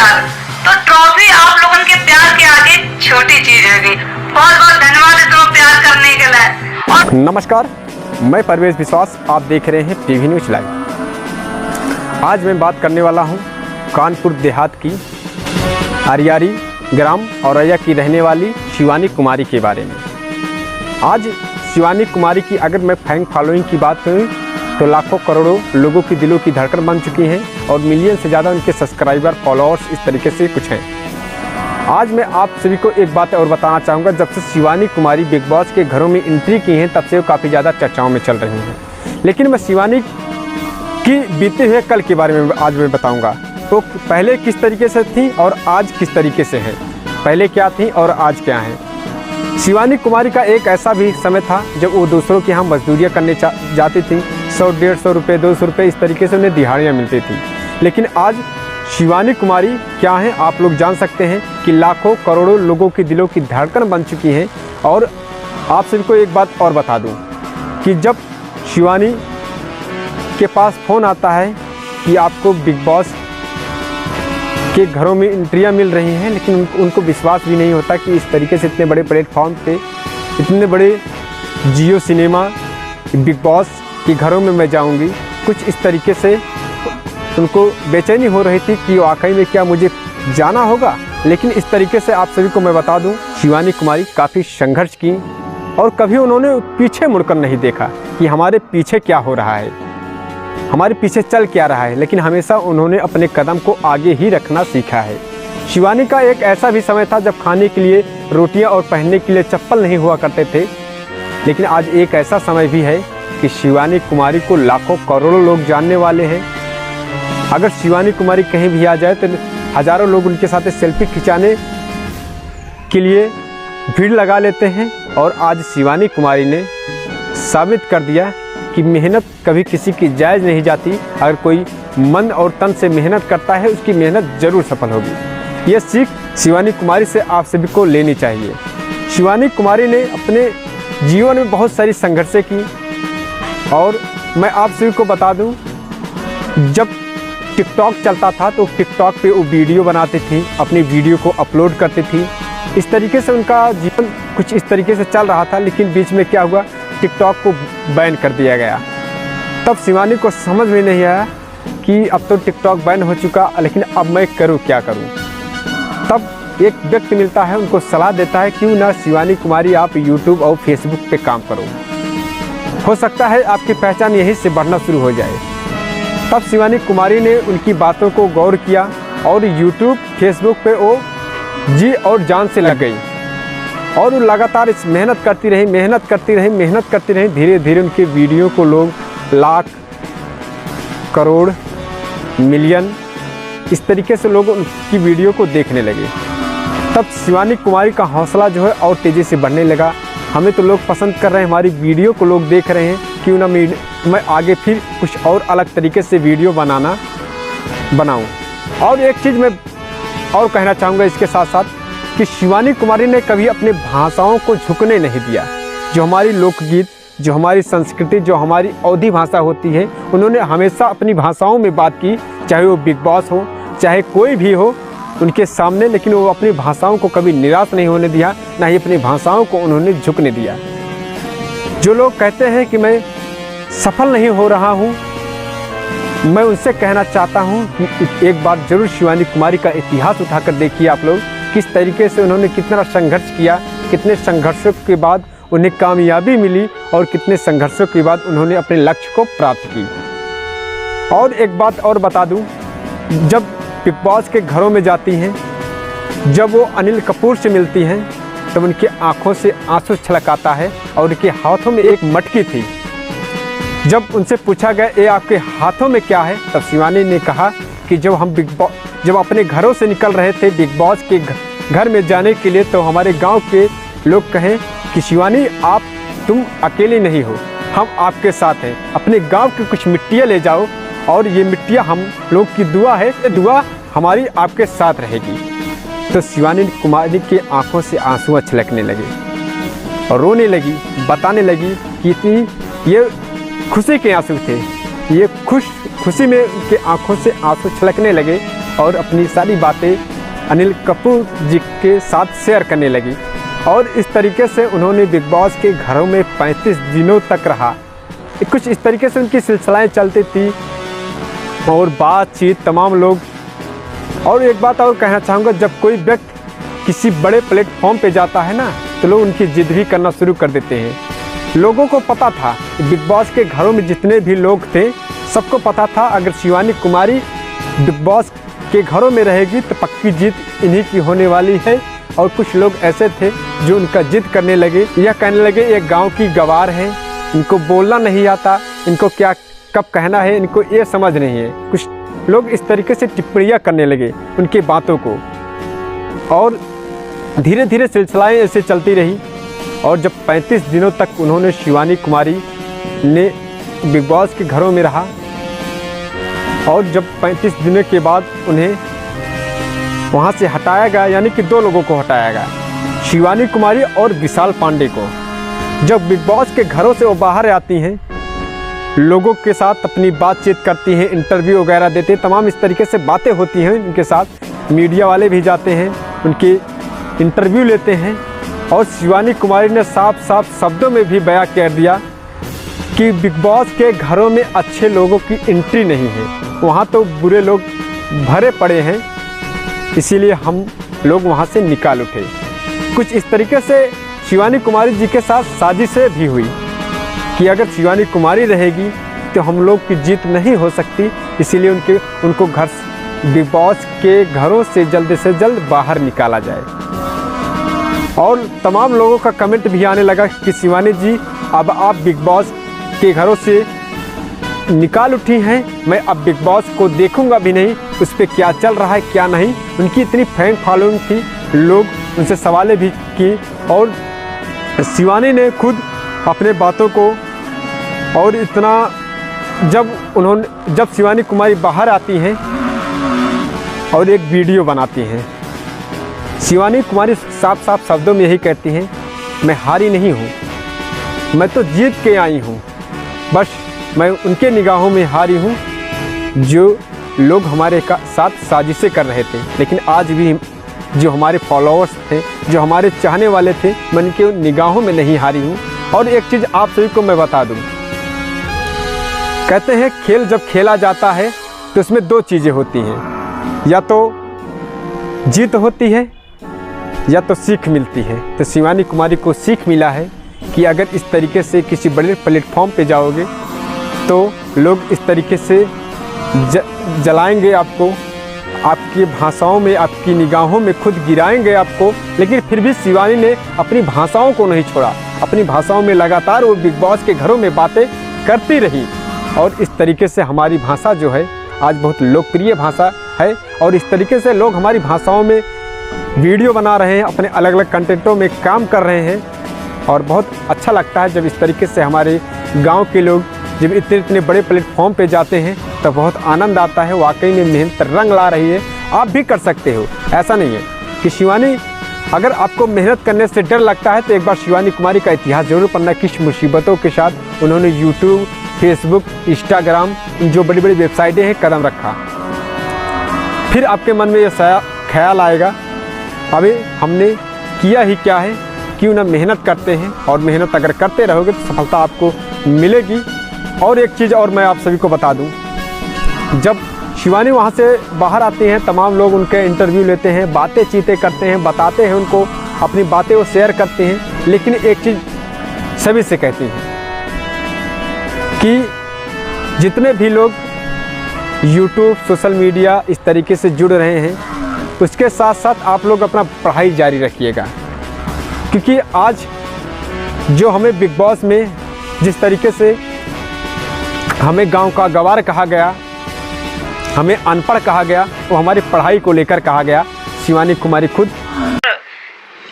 प्यार, तो ट्रॉफी आप लोगों के प्यार के आगे छोटी चीज होगी। बहुत बहुत धन्यवाद इतना प्यार करने के लिए। और नमस्कार, मैं परवेश विश्वास, आप देख रहे हैं टीवी न्यूज लाइव। आज मैं बात करने वाला हूं कानपुर देहात की अरियारी ग्राम औरैया की रहने वाली शिवानी कुमारी के बारे में। आज शिवानी कुमारी की अगर मैं फैन फॉलोइंग की बात करूं तो लाखों करोड़ों लोगों की दिलों की धड़कन बन चुकी हैं और मिलियन से ज़्यादा उनके सब्सक्राइबर फॉलोअर्स इस तरीके से कुछ हैं। आज मैं आप सभी को एक बात और बताना चाहूँगा, जब से शिवानी कुमारी बिग बॉस के घरों में एंट्री की हैं तब से वो काफ़ी ज़्यादा चर्चाओं में चल रही हैं। लेकिन मैं शिवानी की बीते हुए कल के बारे में आज मैं बताऊँगा। तो पहले किस तरीके से थी और आज किस तरीके से हैं, पहले क्या थी और आज क्या हैं। शिवानी कुमारी का एक ऐसा भी समय था जब वो दूसरों के यहाँ मजदूरियाँ करने जाती थी। 100-150 रुपये, 200 रुपये इस तरीके से उन्हें दिहाड़ियाँ मिलती थी। लेकिन आज शिवानी कुमारी क्या है आप लोग जान सकते हैं कि लाखों करोड़ों लोगों की दिलों की धड़कन बन चुकी हैं। और आप सभी को एक बात और बता दूं कि जब शिवानी के पास फ़ोन आता है कि आपको बिग बॉस के घरों में एंट्रियाँ मिल रही हैं, लेकिन उनको विश्वास भी नहीं होता कि इस तरीके से इतने बड़े प्लेटफॉर्म पे, इतने बड़े जियो सिनेमा बिग बॉस के घरों में मैं जाऊंगी। कुछ इस तरीके से उनको बेचैनी हो रही थी कि वाकई में क्या मुझे जाना होगा। लेकिन इस तरीके से आप सभी को मैं बता दूं, शिवानी कुमारी काफ़ी संघर्ष की और कभी उन्होंने पीछे मुड़कर नहीं देखा कि हमारे पीछे क्या हो रहा है, हमारे पीछे चल क्या रहा है। लेकिन हमेशा उन्होंने अपने कदम को आगे ही रखना सीखा है। शिवानी का एक ऐसा भी समय था जब खाने के लिए रोटियां और पहनने के लिए चप्पल नहीं हुआ करते थे। लेकिन आज एक ऐसा समय भी है कि शिवानी कुमारी को लाखों करोड़ों लोग जानने वाले हैं। अगर शिवानी कुमारी कहीं भी आ जाए तो हज़ारों लोग उनके साथ सेल्फी खिंचाने के लिए भीड़ लगा लेते हैं। और आज शिवानी कुमारी ने साबित कर दिया कि मेहनत कभी किसी की जायज़ नहीं जाती। अगर कोई मन और तन से मेहनत करता है उसकी मेहनत ज़रूर सफल होगी। ये सीख शिवानी कुमारी से आप सभी को लेनी चाहिए। शिवानी कुमारी ने अपने जीवन में बहुत सारी संघर्षें की और मैं आप सभी को बता दूं, जब टिकटॉक चलता था तो टिकटॉक पे वो वीडियो बनाती थी, अपनी वीडियो को अपलोड करती थी। इस तरीके से उनका जीवन कुछ इस तरीके से चल रहा था। लेकिन बीच में क्या हुआ, टिकटॉक को बैन कर दिया गया। तब शिवानी को समझ में नहीं आया कि अब तो टिकटॉक बैन हो चुका, लेकिन अब मैं करूं क्या करूं। तब एक व्यक्ति मिलता है, उनको सलाह देता है क्यों ना शिवानी कुमारी आप यूट्यूब और फेसबुक पे काम करो, हो सकता है आपकी पहचान यहीं से बढ़ना शुरू हो जाए। तब शिवानी कुमारी ने उनकी बातों को गौर किया और यूट्यूब फेसबुक पे वो जी और जान से लग गई और वो लगातार इस मेहनत करती रही। धीरे धीरे उनके वीडियो को लोग लाख, करोड़, मिलियन इस तरीके से लोग उनकी वीडियो को देखने लगे। तब शिवानी कुमारी का हौसला जो है और तेज़ी से बढ़ने लगा। हमें तो लोग पसंद कर रहे हैं, हमारी वीडियो को लोग देख रहे हैं, क्यों ना मैं आगे फिर कुछ और अलग तरीके से वीडियो बनाऊं। और एक चीज़ मैं और कहना चाहूँगा इसके साथ साथ कि शिवानी कुमारी ने कभी अपने भाषाओं को झुकने नहीं दिया। जो हमारी लोकगीत, जो हमारी संस्कृति, जो हमारी अवधी भाषा होती है, उन्होंने हमेशा अपनी भाषाओं में बात की, चाहे वो बिग बॉस हो, चाहे कोई भी हो उनके सामने। लेकिन वो अपनी भाषाओं को कभी निराश नहीं होने दिया, ना ही अपनी भाषाओं को उन्होंने झुकने दिया। जो लोग कहते हैं कि मैं सफल नहीं हो रहा हूँ, मैं उनसे कहना चाहता हूँ कि एक बार ज़रूर शिवानी कुमारी का इतिहास उठाकर देखिए आप लोग, किस तरीके से उन्होंने कितना संघर्ष किया, कितने संघर्षों के बाद उन्हें कामयाबी मिली और कितने संघर्षों के बाद उन्होंने अपने लक्ष्य को प्राप्त की। और एक बात और बता दूँ, जब बिग बॉस के घरों में जाती हैं, जब वो अनिल कपूर से मिलती हैं, तब उनकी आंखों से आंसू छलक आता है और उनके हाथों में एक मटकी थी। जब उनसे पूछा गया ये आपके हाथों में क्या है, तब शिवानी ने कहा कि जब अपने घरों से निकल रहे थे बिग बॉस के घर में जाने के लिए, तो हमारे गांव के लोग कहें कि शिवानी तुम अकेली नहीं हो, हम आपके साथ हैं, अपने गाँव की कुछ मिट्टियाँ ले जाओ और ये मिट्टियाँ हम लोग की दुआ है, ये दुआ हमारी आपके साथ रहेगी। तो शिवानी कुमारी की आंखों से आंसू छलकने लगे और रोने लगी, बताने लगी कि ये खुशी के आंसू थे, ये खुशी में उनके आंखों से आंसू छलकने लगे और अपनी सारी बातें अनिल कपूर जी के साथ शेयर करने लगी। और इस तरीके से उन्होंने बिग बॉस के घरों में 35 दिनों तक रहा। कुछ इस तरीके से उनकी सिलसिलाएँ चलती थी और बातचीत तमाम लोग। और एक बात और कहना चाहूँगा, जब कोई व्यक्ति किसी बड़े प्लेटफॉर्म पे जाता है ना, तो लोग उनकी जिद भी करना शुरू कर देते हैं। लोगों को पता था कि बिग बॉस के घरों में जितने भी लोग थे सबको पता था अगर शिवानी कुमारी बिग बॉस के घरों में रहेगी तो पक्की जीत इन्हीं की होने वाली है। और कुछ लोग ऐसे थे जो उनका जिद करने लगे, यह कहने लगे ये गांव की गवार है, इनको बोलना नहीं आता, इनको क्या कब कहना है, इनको ये समझ नहीं है। कुछ लोग इस तरीके से टिप्पणियाँ करने लगे उनकी बातों को। और धीरे धीरे सिलसिलाएँ ऐसे चलती रही। और जब 35 दिनों तक उन्होंने शिवानी कुमारी ने बिग बॉस के घरों में रहा और जब 35 दिनों के बाद उन्हें वहाँ से हटाया गया, यानी कि 2 लोगों को हटाया गया, शिवानी कुमारी और विशाल पांडे को। जब बिग बॉस के घरों से वो बाहर आती हैं, लोगों के साथ अपनी बातचीत करती हैं, इंटरव्यू वगैरह देते, तमाम इस तरीके से बातें होती हैं उनके साथ। मीडिया वाले भी जाते हैं, उनके इंटरव्यू लेते हैं। और शिवानी कुमारी ने साफ साफ शब्दों में भी बयां कर दिया कि बिग बॉस के घरों में अच्छे लोगों की एंट्री नहीं है, वहाँ तो बुरे लोग भरे पड़े हैं, इसीलिए हम लोग वहाँ से निकाल उठे। कुछ इस तरीके से शिवानी कुमारी जी के साथ साजिशें भी हुई कि अगर शिवानी कुमारी रहेगी तो हम लोग की जीत नहीं हो सकती, इसीलिए उनको घर बिग बॉस के घरों से जल्द बाहर निकाला जाए। और तमाम लोगों का कमेंट भी आने लगा कि शिवानी जी अब आप बिग बॉस के घरों से निकाल उठी हैं, मैं अब बिग बॉस को देखूंगा भी नहीं, उस पर क्या चल रहा है क्या नहीं। उनकी इतनी फैन फॉलोइंग थी, लोग उनसे सवालें भी की। और शिवानी ने खुद अपने बातों को और इतना जब शिवानी कुमारी बाहर आती हैं और एक वीडियो बनाती हैं, शिवानी कुमारी साफ साफ शब्दों में यही कहती हैं, मैं हारी नहीं हूँ, मैं तो जीत के आई हूँ, बस मैं उनके निगाहों में हारी हूँ जो लोग हमारे साथ साजिशें कर रहे थे। लेकिन आज भी जो हमारे फॉलोअर्स थे, जो हमारे चाहने वाले थे, मैं उनके निगाहों में नहीं हारी हूँ। और एक चीज़ आप सभी को मैं बता दूँ, कहते हैं खेल जब खेला जाता है तो उसमें 2 चीज़ें होती हैं, या तो जीत होती है या तो सीख मिलती है। तो शिवानी कुमारी को सीख मिला है कि अगर इस तरीके से किसी बड़े प्लेटफॉर्म पे जाओगे तो लोग इस तरीके से जलाएंगे आपको, आपकी भाषाओं में, आपकी निगाहों में खुद गिराएंगे आपको। लेकिन फिर भी शिवानी ने अपनी भाषाओं को नहीं छोड़ा, अपनी भाषाओं में लगातार वो बिग बॉस के घरों में बातें करती रही। और इस तरीके से हमारी भाषा जो है आज बहुत लोकप्रिय भाषा है। और इस तरीके से लोग हमारी भाषाओं में वीडियो बना रहे हैं, अपने अलग अलग कंटेंटों में काम कर रहे हैं। और बहुत अच्छा लगता है जब इस तरीके से हमारे गांव के लोग जब इतने बड़े प्लेटफॉर्म पे जाते हैं तो बहुत आनंद आता है। वाकई में मेहनत रंग ला रही है, आप भी कर सकते हो। ऐसा नहीं है कि शिवानी, अगर आपको मेहनत करने से डर लगता है तो एक बार शिवानी कुमारी का इतिहास जरूर पढ़ना, किस मुसीबतों के साथ उन्होंने यूट्यूब, फेसबुक, इंस्टाग्राम, जो बड़ी बड़ी वेबसाइटें हैं कदम रखा। फिर आपके मन में यह ख्याल आएगा अभी हमने किया ही क्या है, क्यों ना मेहनत करते हैं। और मेहनत अगर करते रहोगे तो सफलता आपको मिलेगी। और एक चीज़ और मैं आप सभी को बता दूं, जब शिवानी वहाँ से बाहर आती हैं, तमाम लोग उनके इंटरव्यू लेते हैं, बातें चीतें करते हैं, बताते हैं उनको, अपनी बातें वो शेयर करते हैं। लेकिन एक चीज़ सभी से कहती हैं कि जितने भी लोग यूट्यूब, सोशल मीडिया इस तरीके से जुड़ रहे हैं, उसके साथ साथ आप लोग अपना पढ़ाई जारी रखिएगा। क्योंकि आज जो हमें बिग बॉस में जिस तरीके से हमें गांव का गवार कहा गया, हमें अनपढ़ कहा गया, वो हमारी पढ़ाई को लेकर कहा गया। शिवानी कुमारी खुद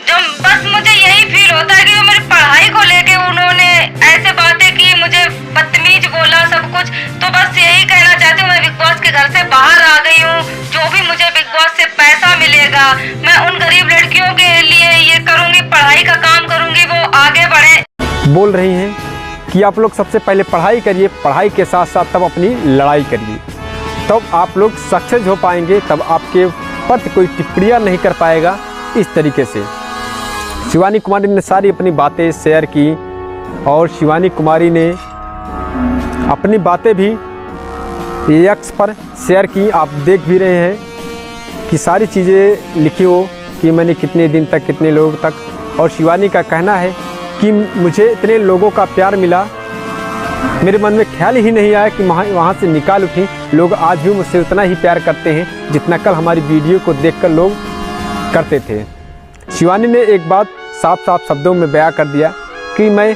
जो बस मुझे यही फील होता है कि वो मेरी पढ़ाई को लेके उन्होंने ऐसे बातें की, मुझे बदतमीज बोला, सब कुछ। तो बस यही कहना चाहती हूँ, मैं बिग बॉस के घर से बाहर आ गई हूँ। जो भी मुझे बिग बॉस से पैसा मिलेगा, मैं उन गरीब लड़कियों के लिए ये करूँगी, पढ़ाई का काम करूँगी, वो आगे बढ़े। बोल रही हैं कि आप लोग सबसे पहले पढ़ाई करिए, पढ़ाई के साथ साथ तब अपनी लड़ाई करिए, तब आप लोग सक्सेस हो पाएंगे, तब आपके प्रति कोई टिप्पणियाँ नहीं कर पाएगा इस तरीके से। शिवानी कुमारी ने सारी अपनी बातें शेयर की और शिवानी कुमारी ने अपनी बातें भी एक्स पर शेयर की। आप देख भी रहे हैं कि सारी चीज़ें लिखी हो कि मैंने कितने दिन तक, कितने लोगों तक, और शिवानी का कहना है कि मुझे इतने लोगों का प्यार मिला, मेरे मन में ख्याल ही नहीं आया कि वहाँ से निकाल उठी। लोग आज भी मुझसे उतना ही प्यार करते हैं जितना कल हमारी वीडियो को देखकर लोग करते थे। शिवानी ने एक बात साफ साफ शब्दों में बयां कर दिया कि मैं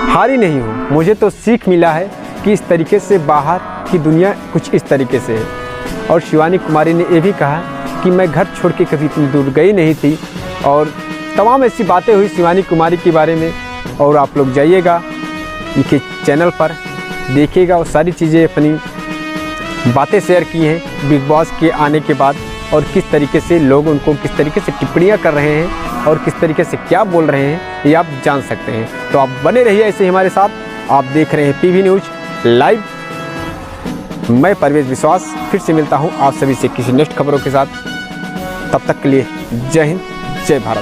हारी नहीं हूँ, मुझे तो सीख मिला है कि इस तरीके से बाहर की दुनिया कुछ इस तरीके से है। और शिवानी कुमारी ने ये भी कहा कि मैं घर छोड़ के कभी इतनी दूर गई नहीं थी, और तमाम ऐसी बातें हुई शिवानी कुमारी के बारे में। और आप लोग जाइएगा इनके चैनल पर, देखिएगा, और सारी चीज़ें अपनी बातें शेयर की हैं बिग बॉस के आने के बाद, और किस तरीके से लोग उनको किस तरीके से टिप्पणियां कर रहे हैं और किस तरीके से क्या बोल रहे हैं, ये आप जान सकते हैं। तो आप बने रहिए ऐसे ही हमारे साथ। आप देख रहे हैं पीवी न्यूज़ लाइव। मैं परवेज़ विश्वास फिर से मिलता हूं आप सभी से किसी नेक्स्ट खबरों के साथ। तब तक के लिए जय हिंद, जय भारत।